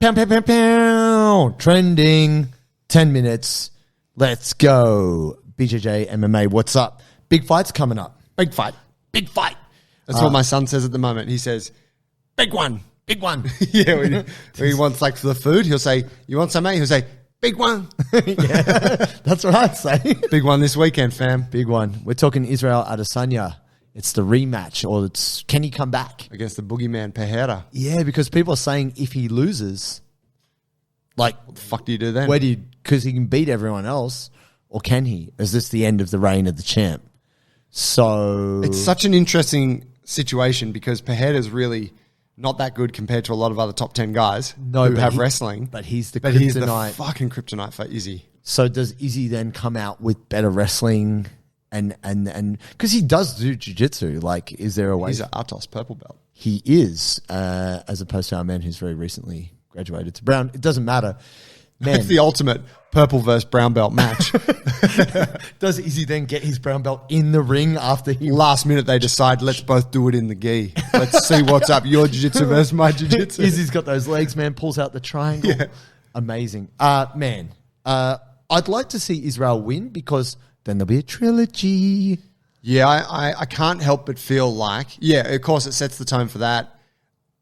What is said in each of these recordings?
Pow, pow, pow, pow. Trending 10 minutes. Let's go. BJJ MMA, what's up? Big fight's coming up. Big fight. Big fight. That's what my son says at the moment. He says, Big one. Big one. yeah, when he wants like for the food, he'll say, you want some, mate? He'll say, big one. Yeah, that's what I'd say. Big one this weekend, fam. Big one. We're talking Israel Adesanya. It's the rematch, or can he come back? Against the boogeyman, Periera. Yeah, because people are saying if he loses, like, What the fuck do you do then? because he can beat everyone else, or can he? Is this the end of the reign of the champ? So It's such an interesting situation because Periera's really not that good compared to a lot of other top 10 guys who have wrestling. But he's the But he's the kryptonite. fucking kryptonite for Izzy. So does Izzy then come out with better wrestling and because he does do jiu-jitsu, like, is there a way? He's an Atos purple belt. He is, as opposed to our man who's very recently graduated to brown. It doesn't matter. Man, It's the ultimate purple versus brown belt match. does Izzy then get his brown belt in the ring after he... Last minute they decide, let's both do it in the gi. Let's see what's up. Your jiu-jitsu versus my jiu-jitsu. Izzy's got those legs, man, pulls out the triangle. Yeah. Amazing. Man, I'd like to see Israel win because then there'll be a trilogy. Yeah, I can't help but feel like, yeah, of course it sets the tone for that.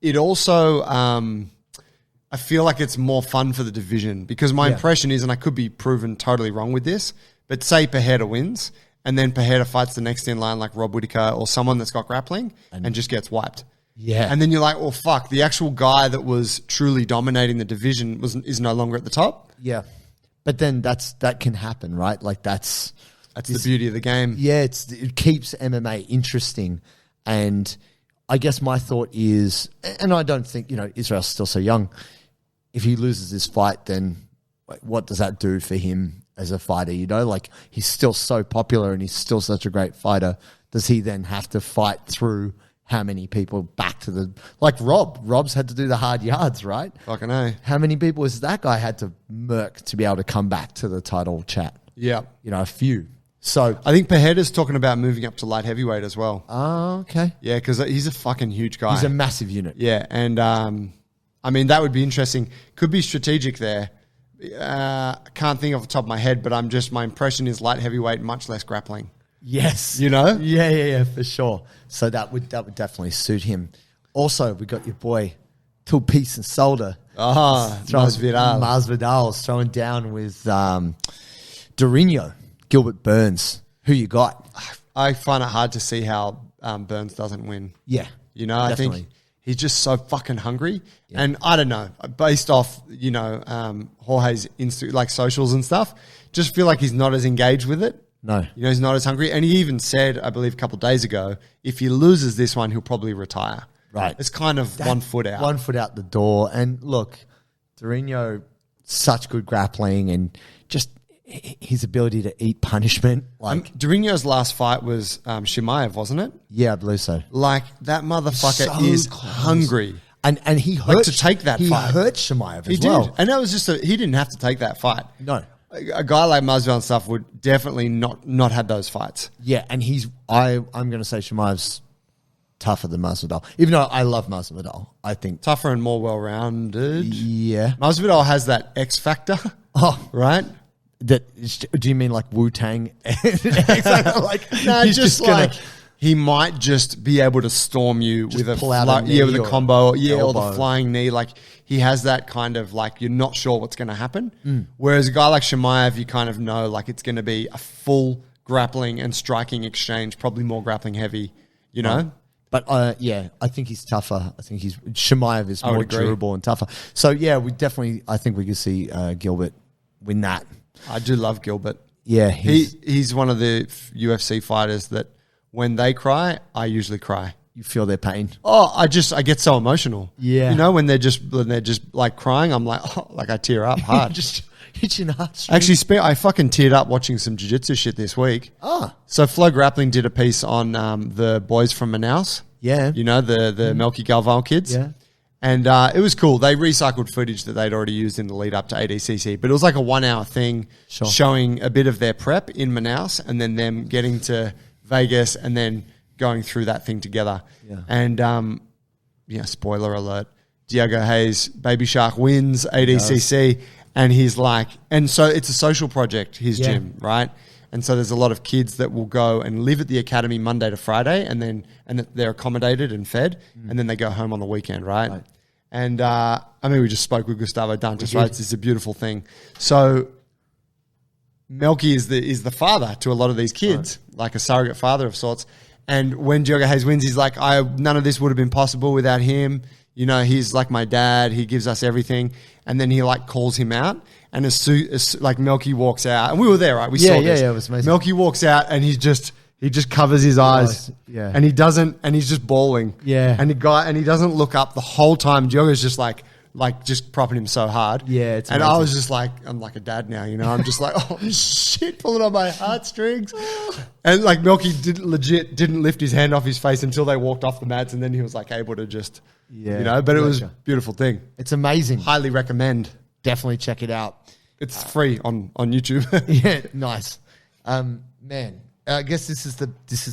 It also, I feel like it's more fun for the division because my impression is, and I could be proven totally wrong with this, but say Periera wins and then Periera fights the next in line like Rob Whittaker or someone that's got grappling and just gets wiped. Yeah. And then you're like, well, fuck, the actual guy that was truly dominating the division is no longer at the top. Yeah. But then that can happen, right? Like that's the beauty of the game. Yeah, it keeps MMA interesting. And I guess my thought is, and I don't think, Israel's still so young. If he loses this fight, then what does that do for him as a fighter? Like he's still so popular and he's still such a great fighter. Does he then have to fight through how many people back to the, like Rob's had to do the hard yards, right? Fucking A. How many people has that guy had to murk to be able to come back to the title chat? Yeah. A few. So I think Periera's talking about moving up to light heavyweight as well. Oh, okay. Yeah, because he's a fucking huge guy. He's a massive unit. Yeah, and I mean, that would be interesting. Could be strategic there. I can't think off the top of my head, but my impression is light heavyweight, much less grappling. Yes. Yeah, for sure. So that would definitely suit him. Also, we got your boy, Two Piece and Solder. Masvidal's throwing down with Durinho, Gilbert Burns. Who you got? I find it hard to see how Burns doesn't win. Yeah. I think he's just so fucking hungry. Yeah. And I don't know, based off, Jorge's like socials and stuff, just feel like he's not as engaged with it. No. He's not as hungry. And he even said, I believe a couple of days ago, if he loses this one, he'll probably retire. Right. It's kind of 1 foot out. 1 foot out the door. And look, Durinho, such good grappling and just his ability to eat punishment. Durinho's last fight was Chimaev, wasn't it? Yeah, I believe so. Like, that motherfucker is hungry. And he hurt to take that fight. He hurt Chimaev as he well. Did. And that was just he didn't have to take that fight. No. A guy like Masvidal and stuff would definitely not have those fights. Yeah, and I'm going to say Chimaev's tougher than Masvidal. Even though I love Masvidal, I think tougher and more well-rounded. Yeah. Masvidal has that X factor. Oh, right? Do you mean like Wu-Tang? Exactly. Like, no, just like he might just be able to storm you with a with a combo, or the flying knee. Like he has that kind of like you're not sure what's going to happen. Whereas a guy like Chimaev, you kind of know like it's going to be a full grappling and striking exchange, probably more grappling heavy. But I think he's tougher. I think Chimaev is more durable and tougher. So yeah, I think we could see Gilbert win that. I do love Gilbert. Yeah, he's one of the UFC fighters that when they cry, I usually cry. You feel their pain. Oh, I get so emotional. Yeah, when they're just like crying, I'm like, oh, like I tear up hard. Just hit your heart. Actually, I fucking teared up watching some jiu-jitsu shit this week. So Flow Grappling did a piece on the boys from Manaus. Yeah, the Melky Galval kids. Yeah. And it was cool. They recycled footage that they'd already used in the lead up to ADCC. But it was like a 1 hour thing showing a bit of their prep in Manaus and then them getting to Vegas and then going through that thing together. Yeah. And, spoiler alert, Diego Hayes, Baby Shark wins ADCC, and he's like, and so it's a social project, his gym, right? And so there's a lot of kids that will go and live at the academy Monday to Friday, and they're accommodated and fed, and then they go home on the weekend, right? And I mean, we just spoke with Gustavo Dantas, right? It's a beautiful thing. So Melky is the father to a lot of these kids, like a surrogate father of sorts. And when Jorge Hayes wins, he's like, none of this would have been possible without him. You know, he's like my dad. He gives us everything. And then he like calls him out. And as like Melky walks out, and we were there, right? We saw this. Yeah, it was amazing. Melky walks out, and he just covers his eyes. And he doesn't, and he's just bawling. Yeah. And he doesn't look up the whole time. Diogo's just like just propping him so hard. Yeah, it's and amazing. I was just like, I'm like a dad now, you know. I'm just like, oh shit, pulling on my heartstrings. And like Melky didn't lift his hand off his face until they walked off the mats, and then he was like able to just, you know. But it was a beautiful thing. It's amazing. Highly recommend. Definitely check it out. It's free on YouTube. Yeah, nice. Man, I guess this is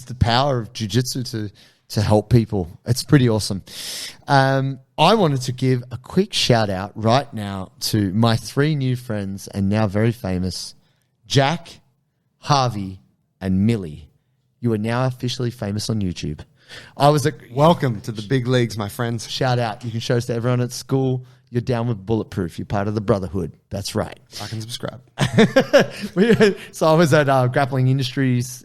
the power of jiu-jitsu to help people. It's pretty awesome. I wanted to give a quick shout out right now to my 3 new friends and now very famous, Jack, Harvey, and Millie. You are now officially famous on YouTube. Welcome to the big leagues, my friends. Shout out. You can show us to everyone at school. You're down with Bulletproof. You're part of the brotherhood. That's right. I can subscribe. So I was at Grappling Industries,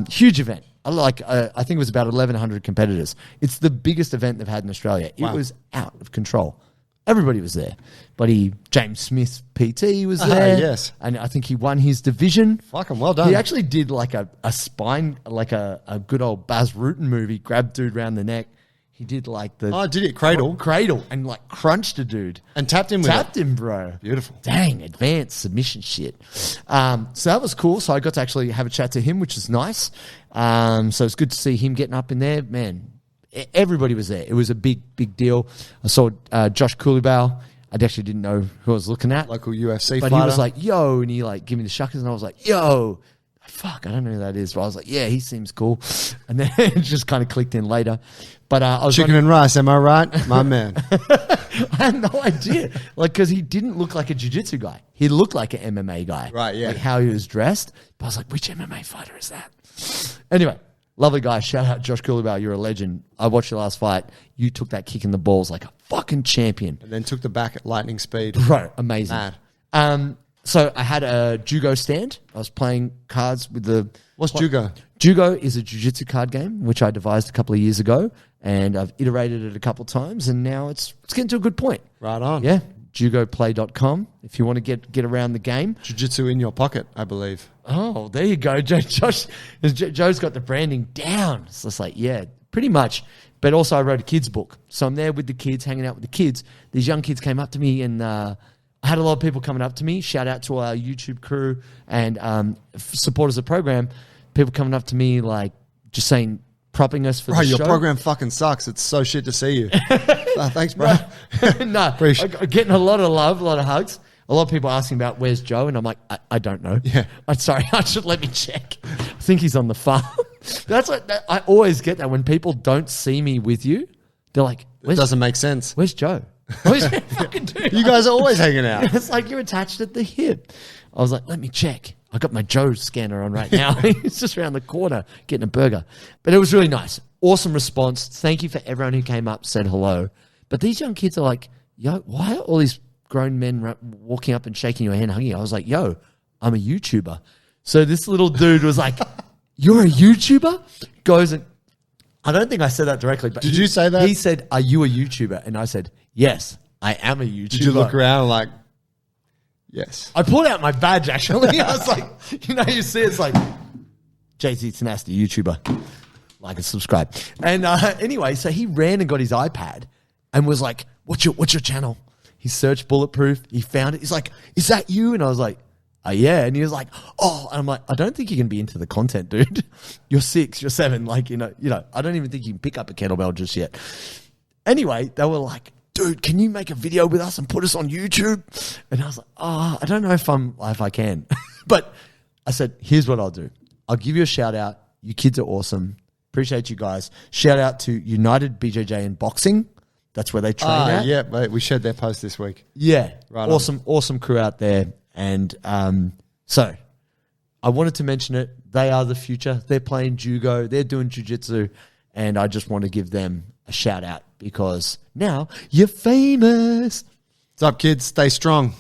huge event. I think it was about 1,100 competitors. It's the biggest event they've had in Australia. It was out of control. Everybody was there. Buddy James Smith, PT, was there. Yes. And I think he won his division. Fucking well done. He actually did like a spine, like a good old Baz Rutten movie, grabbed dude around the neck. He did like the... Oh, did it? Cradle, and like crunched a dude. And tapped him with Tapped him, bro. Beautiful. Dang, advanced submission shit. So that was cool. So I got to actually have a chat to him, which is nice. So it's good to see him getting up in there. Man, everybody was there. It was a big, big deal. I saw Josh Coolibau. I actually didn't know who I was looking at. Local UFC but fighter. He was like, yo, and he like gave me the shuckers, and I was like, yo, fuck, I don't know who that is. But I was like, yeah, he seems cool. And then it just kind of clicked in later. But I was chicken and rice, am I right? My man. I had no idea. Like, because he didn't look like a jiu-jitsu guy. He looked like an MMA guy. Right, yeah. Like how he was dressed. But I was like, which MMA fighter is that? Anyway, lovely guy. Shout out Josh Coolibau. You're a legend. I watched your last fight. You took that kick in the balls like a fucking champion. And then took the back at lightning speed. Bro, amazing. Mad. So I had a JiuGo stand. I was playing cards with the... What's JiuGo? JiuGo is a jiu-jitsu card game, which I devised a couple of years ago, and I've iterated it a couple of times, and now it's getting to a good point. Right on. Yeah, JiuGoplay.com if you want to get around the game. Jiu-jitsu in your pocket, I believe. Oh, there you go. Joe's got the branding down. So it's like, yeah, pretty much. But also I wrote a kids book. So I'm there with the kids, hanging out with the kids. These young kids came up to me, and I had a lot of people coming up to me. Shout out to our YouTube crew and supporters of the program. People coming up to me like just saying, propping us for the show. Your program fucking sucks. It's so shit to see you. Thanks, bro. No, I'm getting a lot of love, a lot of hugs. A lot of people asking about where's Joe, and I'm like, I don't know. Yeah, I'm sorry. I should let me check. I think he's on the farm. That's like I always get that when people don't see me with you. They're like, it doesn't make sense. Where's Joe? Where's fucking dude? You guys are always hanging out. It's like you're attached at the hip. I was like, let me check. I got my Joe scanner on right now. He's just around the corner getting a burger. But it was really nice. Awesome response. Thank you for everyone who came up, said hello. But these young kids are like, yo, why are all these grown men walking up and shaking your hand, hugging you? I was like, yo, I'm a YouTuber. So this little dude was like, you're a YouTuber? Goes and, I don't think I said that directly. But did you say that? He said, are you a YouTuber? And I said, yes, I am a YouTuber. Did you look around like, yes. I pulled out my badge, actually. I was like, you see it's like, JT, it's nasty, YouTuber. Like and subscribe. And anyway, so he ran and got his iPad and was like, what's your channel? He searched Bulletproof. He found it. He's like, is that you? And I was like, yeah. And he was like, oh. And I'm like, I don't think you can be into the content, dude. You're 6, you're 7. Like, you know, I don't even think you can pick up a kettlebell just yet. Anyway, they were like, dude, can you make a video with us and put us on YouTube? And I was like, I don't know if I can. But I said, here's what I'll do. I'll give you a shout out. You kids are awesome. Appreciate you guys. Shout out to United BJJ in boxing. that's where they train at. Yeah, mate, we shared their post this week. Yeah. Right awesome crew out there. And so I wanted to mention it. They are the future. They're playing JiuGo. They're doing jiu-jitsu. And I just want to give them a shout out because now you're famous. What's up, kids? Stay strong.